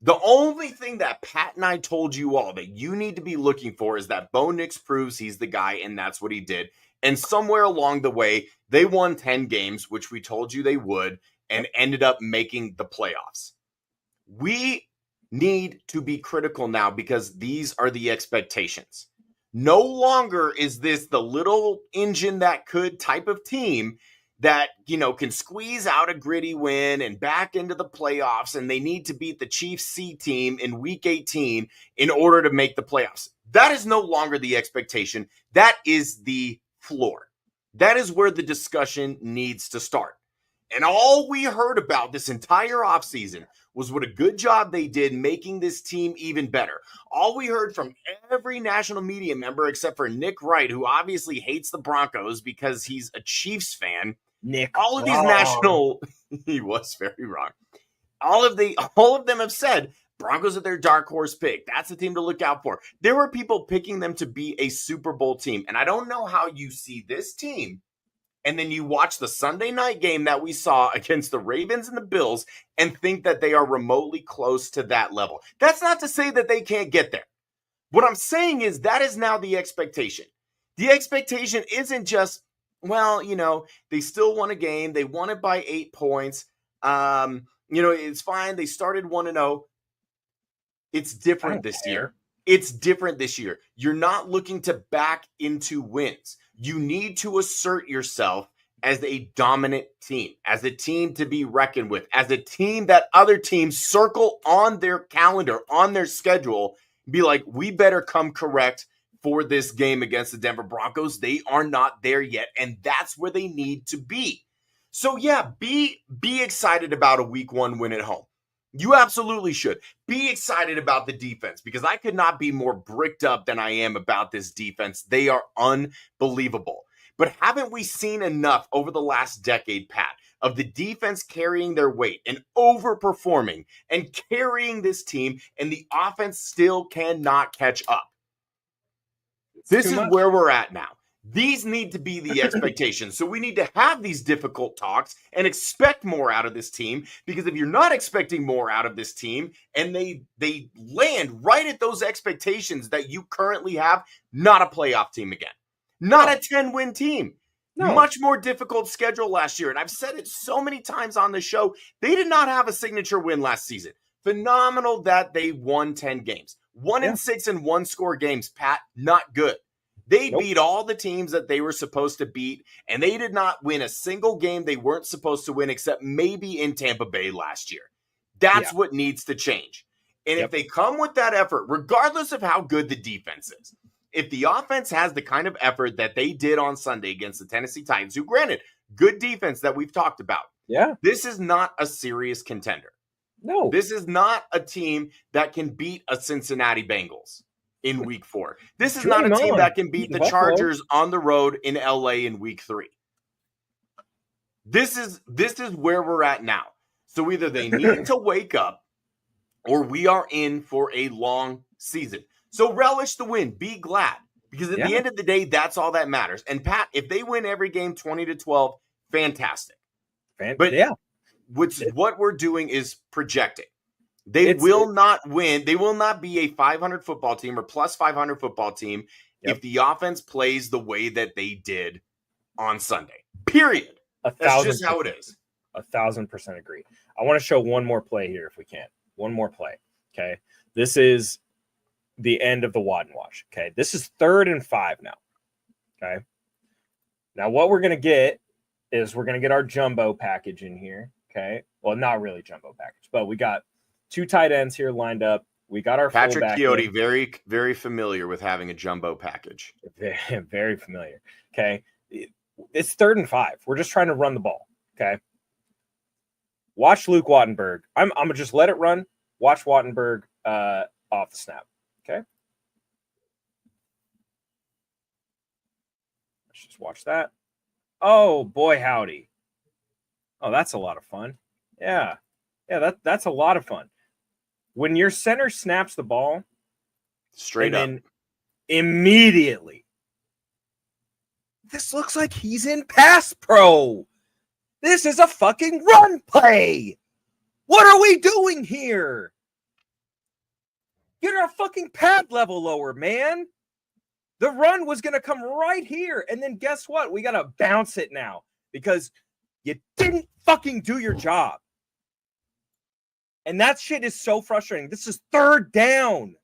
A: The only thing that Pat and I told you all that you need to be looking for is that Bo Nix proves he's the guy, and that's what he did. And somewhere along the way, they won 10 games, which we told you they would, and ended up making the playoffs. We need to be critical now because these are the expectations. No longer is this the little engine that could type of team that, can squeeze out a gritty win and back into the playoffs, and they need to beat the Chiefs C team in week 18 in order to make the playoffs. That is no longer the expectation. That is the floor. That is where the discussion needs to start. And all we heard about this entire offseason was what a good job they did making this team even better. All we heard from every national media member except for Nick Wright, who obviously hates the Broncos because he's a Chiefs fan. All of these national, he was very wrong. All of them have said Broncos are their dark horse pick. That's the team to look out for. There were people picking them to be a Super Bowl team. And I don't know how you see this team and then you watch the Sunday night game that we saw against the Ravens and the Bills and think that they are remotely close to that level. That's not to say that they can't get there. What I'm saying is that is now the expectation. The expectation isn't just, they still won a game. They won it by 8 points. It's fine. They started 1-0. It's different this year. It's different this year. You're not looking to back into wins. You need to assert yourself as a dominant team, as a team to be reckoned with, as a team that other teams circle on their calendar, on their schedule, be like, we better come correct for this game against the Denver Broncos. They are not there yet, and that's where they need to be. So yeah, be excited about a week 1 win at home. You absolutely should. Be excited about the defense because I could not be more bricked up than I am about this defense. They are unbelievable. But haven't we seen enough over the last decade, Pat, of the defense carrying their weight and overperforming and carrying this team, and the offense still cannot catch up? This is where we're at now. These need to be the expectations. So we need to have these difficult talks and expect more out of this team, because if you're not expecting more out of this team and they land right at those expectations that you currently have, not a playoff team again. Not a 10-win team. No. Much more difficult schedule last year. And I've said it so many times on the show. They did not have a signature win last season. Phenomenal that they won 10 games. 1-6 and 1-score games, Pat. Not good. They beat all the teams that they were supposed to beat, and they did not win a single game they weren't supposed to win except maybe in Tampa Bay last year. That's what needs to change. And if they come with that effort, regardless of how good the defense is, if the offense has the kind of effort that they did on Sunday against the Tennessee Titans, who, granted, good defense that we've talked about, this is not a serious contender.
D: No.
A: This is not a team that can beat a Cincinnati Bengals in week 4. This is not a team that can beat the Chargers on the road in LA in week 3. This is where we're at now. So either they need to wake up or we are in for a long season. So relish the win. Be glad. Because at the end of the day, that's all that matters. And Pat, if they win every game 20-12, fantastic. But what we're doing is projecting. They will not win. They will not be a 500 football team or plus 500 football team if the offense plays the way that they did on Sunday. Period. That's just how it is.
D: 1,000% agree. I want to show one more play here if we can. One more play. Okay. This is the end of the Watton watch. Okay. This is 3rd and 5 now. Okay. Now what we're going to get is we're going to get our jumbo package in here. Okay. Well, not really jumbo package, but we got 2 tight ends here lined up. We got our
A: Patrick
D: fullback
A: Quixote, very, very familiar with having a jumbo package.
D: Very, very familiar. Okay. It's 3rd and 5. We're just trying to run the ball. Okay. Watch Luke Wattenberg. I'm going to just let it run. Watch Wattenberg off the snap. Okay. Let's just watch that. Oh, boy, howdy. Oh, that's a lot of fun. Yeah. Yeah, that's a lot of fun. When your center snaps the ball,
A: straight up,
D: immediately, this looks like he's in pass pro. This is a fucking run play. What are we doing here? Get our fucking pad level lower, man. The run was going to come right here. And then guess what? We got to bounce it now because you didn't fucking do your job. And that shit is so frustrating. This is 3rd down.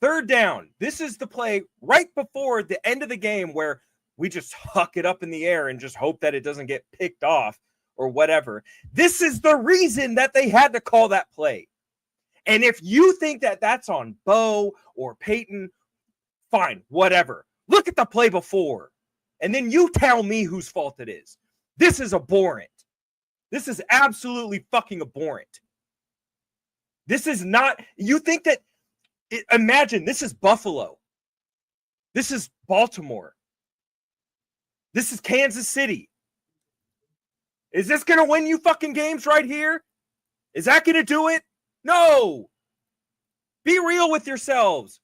D: 3rd down. This is the play right before the end of the game where we just huck it up in the air and just hope that it doesn't get picked off or whatever. This is the reason that they had to call that play. And if you think that that's on Bo or Peyton, fine, whatever. Look at the play before. And then you tell me whose fault it is. This is abhorrent. This is absolutely fucking abhorrent. This is not, you think that, imagine, this is Buffalo. This is Baltimore. This is Kansas City. Is this going to win you fucking games right here? Is that going to do it? No. Be real with yourselves.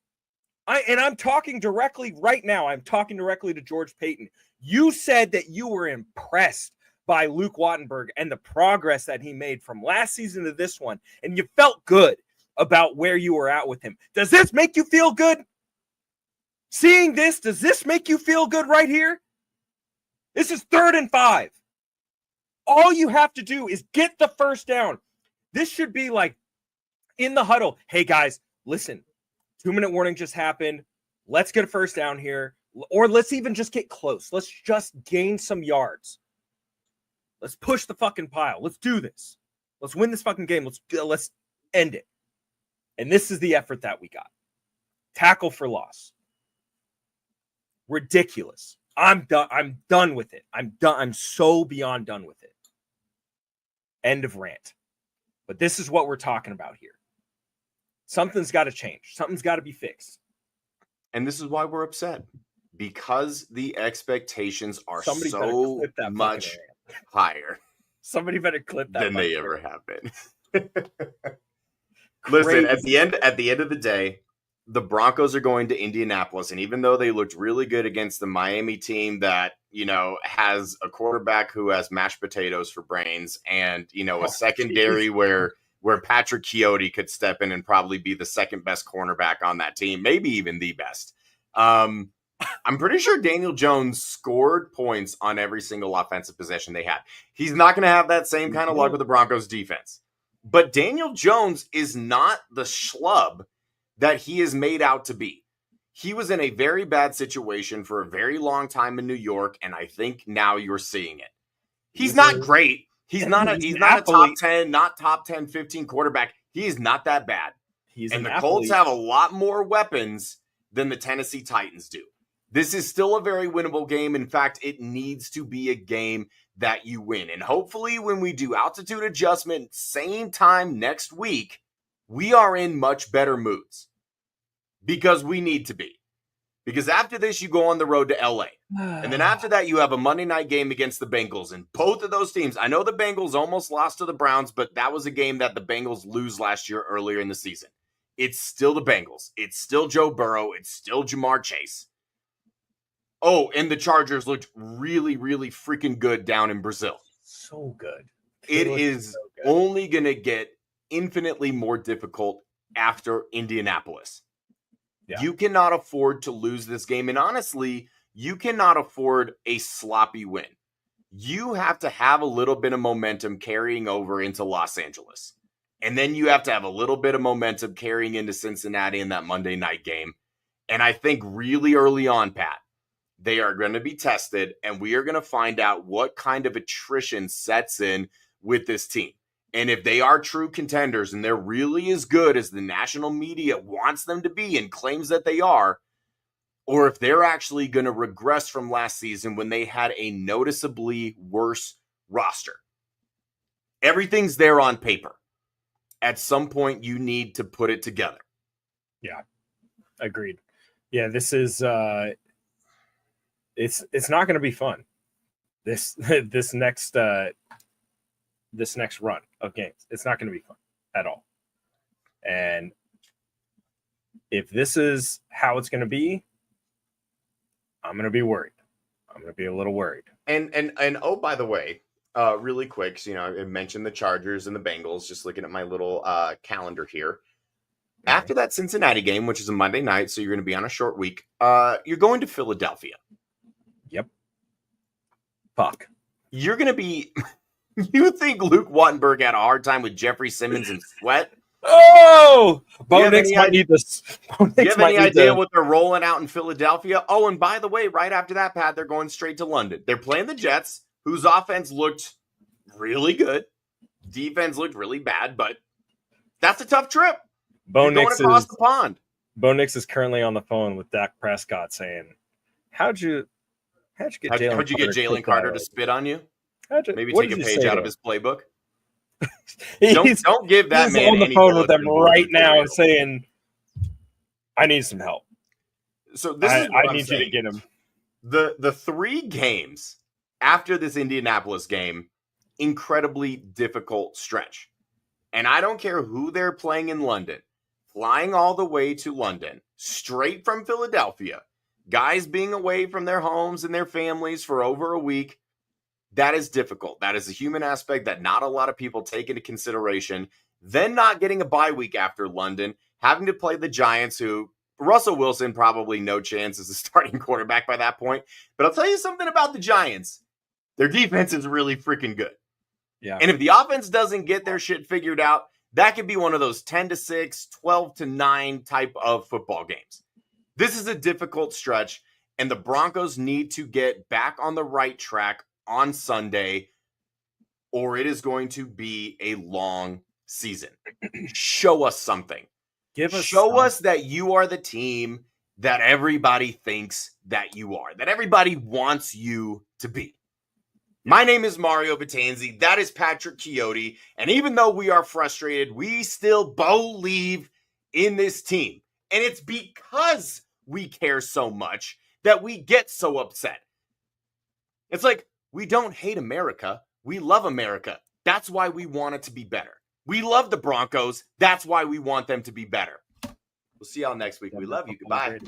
D: I'm talking directly right now. I'm talking directly to George Payton. You said that you were impressed by Luke Wattenberg and the progress that he made from last season to this one, and you felt good about where you were at with him. Does this make you feel good? Seeing this, does this make you feel good right here? This is 3rd and 5. All you have to do is get the first down. This should be like in the huddle. Hey, guys, listen, 2-minute warning just happened. Let's get a first down here. Or let's even just get close. Let's just gain some yards. Let's push the fucking pile. Let's do this. Let's win this fucking game. Let's end it. And this is the effort that we got. Tackle for loss. Ridiculous. I'm done. I'm done with it. I'm done. I'm so beyond done with it. End of rant. But this is what we're talking about here. Something's got to change. Something's got to be fixed.
A: And this is why we're upset. Because the expectations are
D: Somebody
A: so much higher.
D: Somebody better clip that
A: than they ever have been. Listen, at the end of the day, the Broncos are going to Indianapolis, and even though they looked really good against the Miami team that, has a quarterback who has mashed potatoes for brains and, a secondary where Patrick Quixote could step in and probably be the second best cornerback on that team, maybe even the best. I'm pretty sure Daniel Jones scored points on every single offensive possession they had. He's not going to have that same kind of luck with the Broncos defense. But Daniel Jones is not the schlub that he is made out to be. He was in a very bad situation for a very long time in New York, and I think now you're seeing it. He's not great. He's not a top 10, not top 10, 15 quarterback. He is not that bad. And the Colts have a lot more weapons than the Tennessee Titans do. This is still a very winnable game. In fact, it needs to be a game that you win. And hopefully when we do altitude adjustment, same time next week, we are in much better moods because we need to be. Because after this, you go on the road to LA. And then after that, you have a Monday night game against the Bengals. And both of those teams, I know the Bengals almost lost to the Browns, but that was a game that the Bengals lose last year earlier in the season. It's still the Bengals. It's still Joe Burrow. It's still Jamar Chase. Oh, and the Chargers looked really, really freaking good down in Brazil.
D: So good.
A: It is only going to get infinitely more difficult after Indianapolis. Yeah. You cannot afford to lose this game. And honestly, you cannot afford a sloppy win. You have to have a little bit of momentum carrying over into Los Angeles. And then you have to have a little bit of momentum carrying into Cincinnati in that Monday night game. And I think really early on, Pat, they are going to be tested, and we are going to find out what kind of attrition sets in with this team. And if they are true contenders and they're really as good as the national media wants them to be and claims that they are, or if they're actually going to regress from last season when they had a noticeably worse roster. Everything's there on paper. At some point, you need to put it together.
D: Yeah, agreed. Yeah, this is it's not going to be fun. This next run of games, it's not going to be fun at all. And if this is how it's going to be, I'm going to be worried. I'm going to be a little worried.
A: And oh, by the way, really quick, so, I mentioned the Chargers and the Bengals, just looking at my little calendar here. After that Cincinnati game, which is a Monday night, so you're going to be on a short week, you're going to Philadelphia.
D: Yep. Fuck.
A: You're going to be... You think Luke Wattenberg had a hard time with Jeffrey Simmons and Sweat?
D: Oh! Bo Nix might need this.
A: Do you have any idea what they're rolling out in Philadelphia? Oh, and by the way, right after that, Pat, they're going straight to London. They're playing the Jets, whose offense looked really good. Defense looked really bad, but that's a tough trip.
D: Bo Nix
A: across the pond.
D: Bo Nix is currently on the phone with Dak Prescott saying, How'd you get
A: Jalen Carter to spit on you? Maybe take a page out of his playbook. Don't give that man
D: on the phone with them right now and saying, I need some help.
A: So this is what
D: I need you to get him.
A: The 3 games after this Indianapolis game, incredibly difficult stretch. And I don't care who they're playing in London, flying all the way to London, straight from Philadelphia, guys being away from their homes and their families for over a week. That is difficult. That is a human aspect that not a lot of people take into consideration. Then not getting a bye week after London, having to play the Giants, who Russell Wilson probably no chance as a starting quarterback by that point. But I'll tell you something about the Giants. Their defense is really freaking good.
D: Yeah.
A: And if the offense doesn't get their shit figured out, that could be one of those 10-6, 12-9 type of football games. This is a difficult stretch, and the Broncos need to get back on the right track on Sunday, or it is going to be a long season. Show us something. Show us that you are the team that everybody thinks that you are, that everybody wants you to be. My name is Mario Batanzi. That is Patrick Chiotti. And even though we are frustrated, we still believe in this team. And it's because we care so much that we get so upset. It's like, we don't hate America. We love America. That's why we want it to be better. We love the Broncos. That's why we want them to be better. We'll see y'all next week. We love you. Goodbye.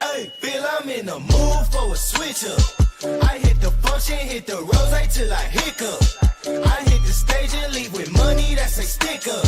B: Hey, feel I'm in the mood for a switch up. I hit the function, hit the rose till I hiccup. I hit the stage and leave with money that's a stick up.